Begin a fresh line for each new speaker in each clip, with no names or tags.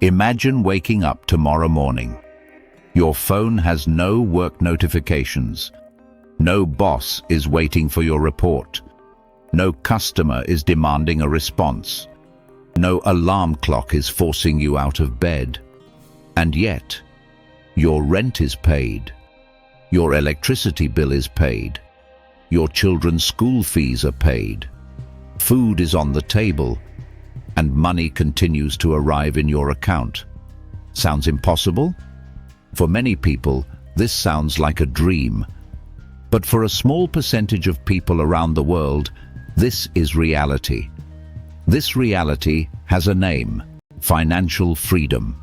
Imagine waking up tomorrow morning. Your phone has no work notifications. No boss is waiting for your report. No customer is demanding a response. No alarm clock is forcing you out of bed. And yet, your rent is paid. Your electricity bill is paid. Your children's school fees are paid. Food is on the table, and money continues to arrive in your account. Sounds impossible? For many people, this sounds like a dream. But for a small percentage of people around the world, this is reality. This reality has a name: financial freedom.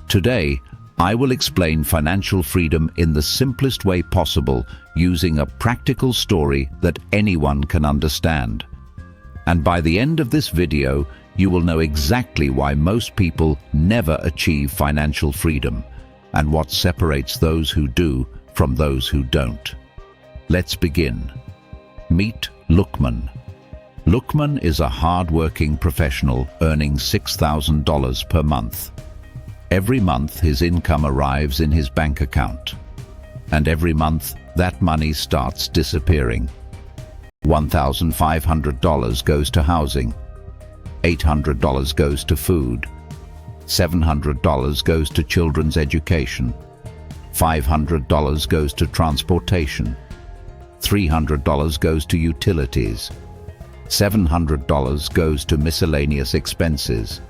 Today, I will explain financial freedom in the simplest way possible, using a practical story that anyone can understand. And by the end of this video, you will know exactly why most people never achieve financial freedom, and what separates those who do from those who don't. Let's begin. Meet Luqman. Luqman is a hard-working professional earning $6,000 per month. Every month his income arrives in his bank account, and every month that money starts disappearing. $1,500 goes to housing, $800 goes to food, $700 goes to children's education, $500 goes to transportation, $300 goes to utilities, $700 goes to miscellaneous expenses.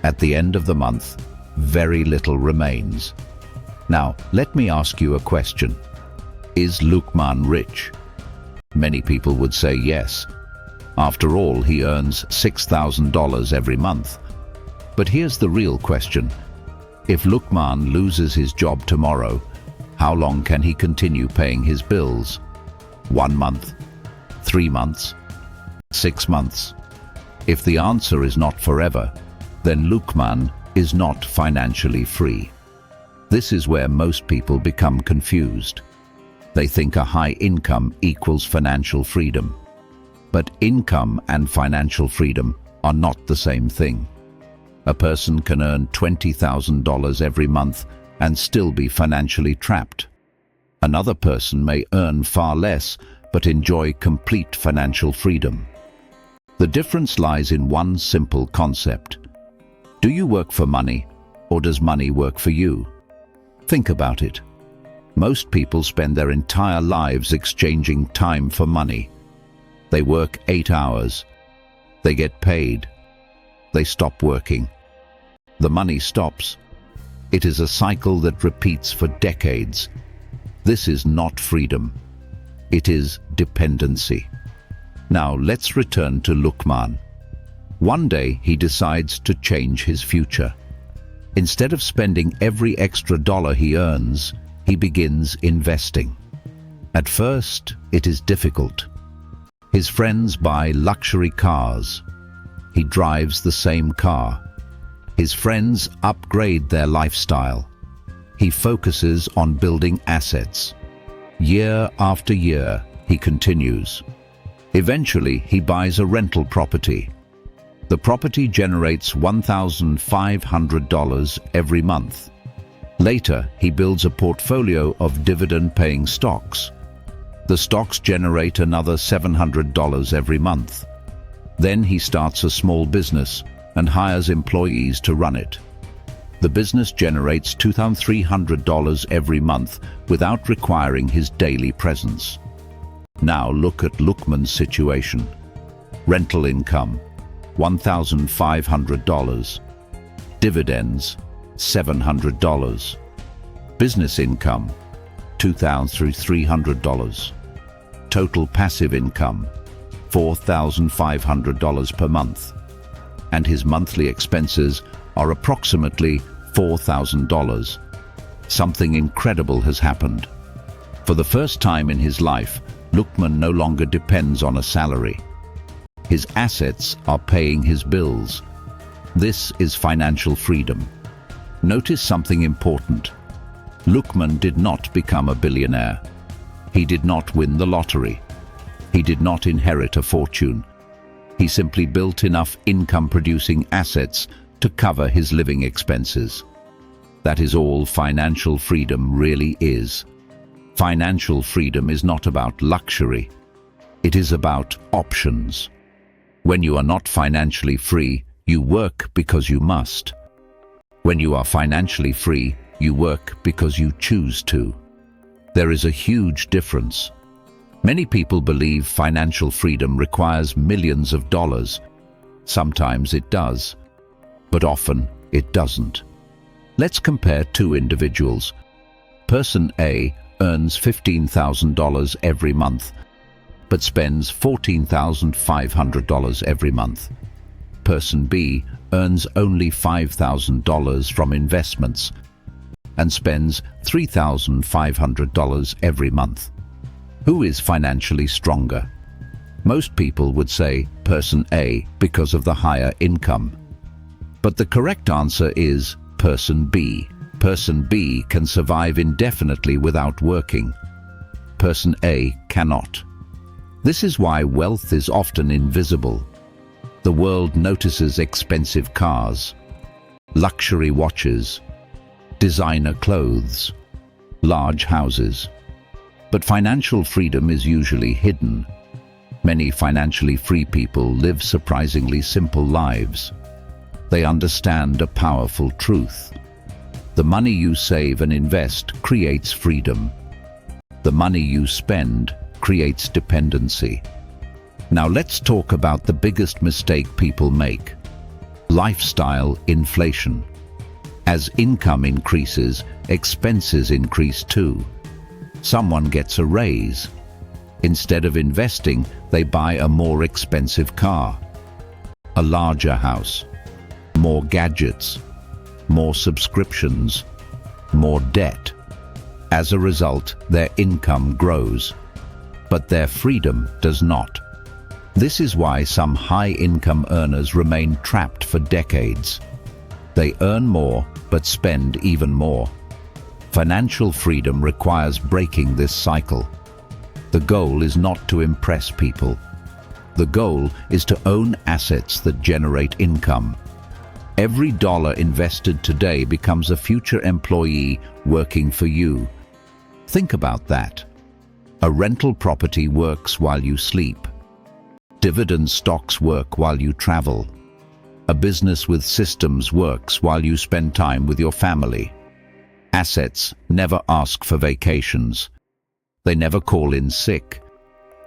At the end of the month, very little remains. Now, let me ask you a question. Is Luqman rich? Many people would say yes. After all, he earns $6,000 every month. But here's the real question. If Luqman loses his job tomorrow, how long can he continue paying his bills? 1 month? 3 months? 6 months? If the answer is not forever, then Luqman is not financially free. This is where most people become confused. They think a high income equals financial freedom. But income and financial freedom are not the same thing. A person can earn $20,000 every month and still be financially trapped. Another person may earn far less but enjoy complete financial freedom. The difference lies in one simple concept. Do you work for money, or does money work for you? Think about it. Most people spend their entire lives exchanging time for money. They work 8 hours. They get paid. They stop working. The money stops. It is a cycle that repeats for decades. This is not freedom. It is dependency. Now let's return to Luqman. One day he decides to change his future. Instead of spending every extra dollar he earns, he begins investing. At first, it is difficult. His friends buy luxury cars. He drives the same car. His friends upgrade their lifestyle. He focuses on building assets. Year after year, he continues. Eventually, he buys a rental property. The property generates $1,500 every month. Later, he builds a portfolio of dividend-paying stocks. The stocks generate another $700 every month. Then he starts a small business and hires employees to run it. The business generates $2,300 every month without requiring his daily presence. Now look at Luqman's situation. Rental income, $1,500. Dividends, $700. Business income, $2,300. Total passive income, $4,500 per month. And his monthly expenses are approximately $4,000. Something incredible has happened. For the first time in his life, Luqman no longer depends on a salary. His assets are paying his bills. This is financial freedom. Notice something important. Luqman did not become a billionaire. He did not win the lottery. He did not inherit a fortune. He simply built enough income-producing assets to cover his living expenses. That is all financial freedom really is. Financial freedom is not about luxury. It is about options. When you are not financially free, you work because you must. When you are financially free, you work because you choose to. There is a huge difference. Many people believe financial freedom requires millions of dollars. Sometimes it does, but often it doesn't. Let's compare two individuals. Person A earns $15,000 every month, but spends $14,500 every month. Person B earns only $5,000 from investments and spends $3,500 every month. Who is financially stronger? Most people would say person A because of the higher income. But the correct answer is person B. Person B can survive indefinitely without working. Person A cannot. This is why wealth is often invisible. The world notices expensive cars, luxury watches, designer clothes, large houses. But financial freedom is usually hidden. Many financially free people live surprisingly simple lives. They understand a powerful truth. The money you save and invest creates freedom. The money you spend creates dependency. Now let's talk about the biggest mistake people make: lifestyle inflation. As income increases, expenses increase too. Someone gets a raise. Instead of investing, they buy a more expensive car, a larger house, more gadgets, more subscriptions, more debt. As a result, their income grows, but their freedom does not. This is why some high-income earners remain trapped for decades. They earn more, but spend even more. Financial freedom requires breaking this cycle. The goal is not to impress people. The goal is to own assets that generate income. Every dollar invested today becomes a future employee working for you. Think about that. A rental property works while you sleep. Dividend stocks work while you travel. A business with systems works while you spend time with your family. Assets never ask for vacations. They never call in sick.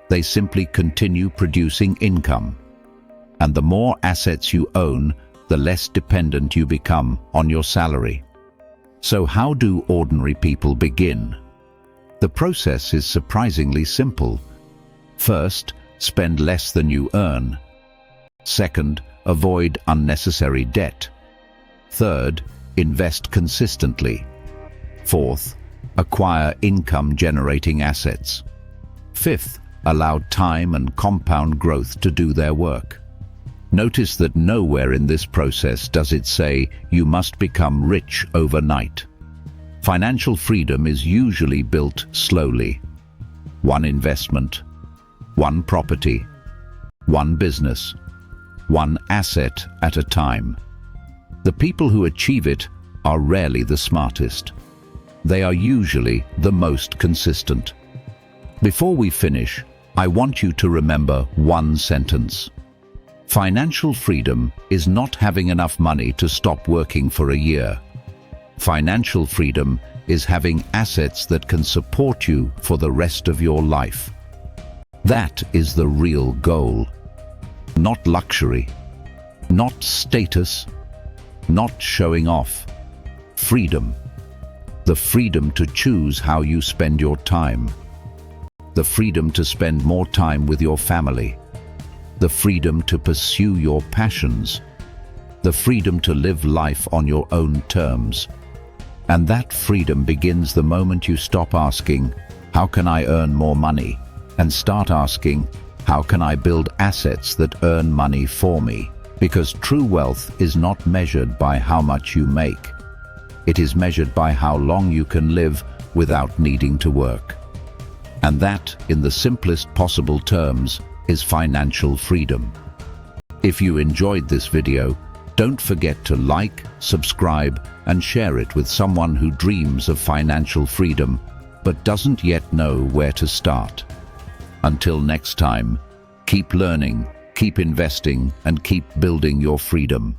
They simply continue producing income. And the more assets you own, the less dependent you become on your salary. So how do ordinary people begin? The process is surprisingly simple. First, spend less than you earn. Second, avoid unnecessary debt. Third, invest consistently. Fourth, acquire income-generating assets. Fifth, allow time and compound growth to do their work. Notice that nowhere in this process does it say you must become rich overnight. Financial freedom is usually built slowly. One investment, one property, one business, one asset at a time. The people who achieve it are rarely the smartest. They are usually the most consistent. Before we finish, I want you to remember one sentence. Financial freedom is not having enough money to stop working for a year. Financial freedom is having assets that can support you for the rest of your life. That is the real goal. Not luxury, not status, not showing off. Freedom. The freedom to choose how you spend your time. The freedom to spend more time with your family. The freedom to pursue your passions. The freedom to live life on your own terms. And that freedom begins the moment you stop asking, how can I earn more money? And start asking, how can I build assets that earn money for me? Because true wealth is not measured by how much you make. It is measured by how long you can live without needing to work. And that, in the simplest possible terms, is financial freedom. If you enjoyed this video, Don't forget to like, subscribe, and share it with someone who dreams of financial freedom but doesn't yet know where to start. Until next time, keep learning, keep investing, and keep building your freedom.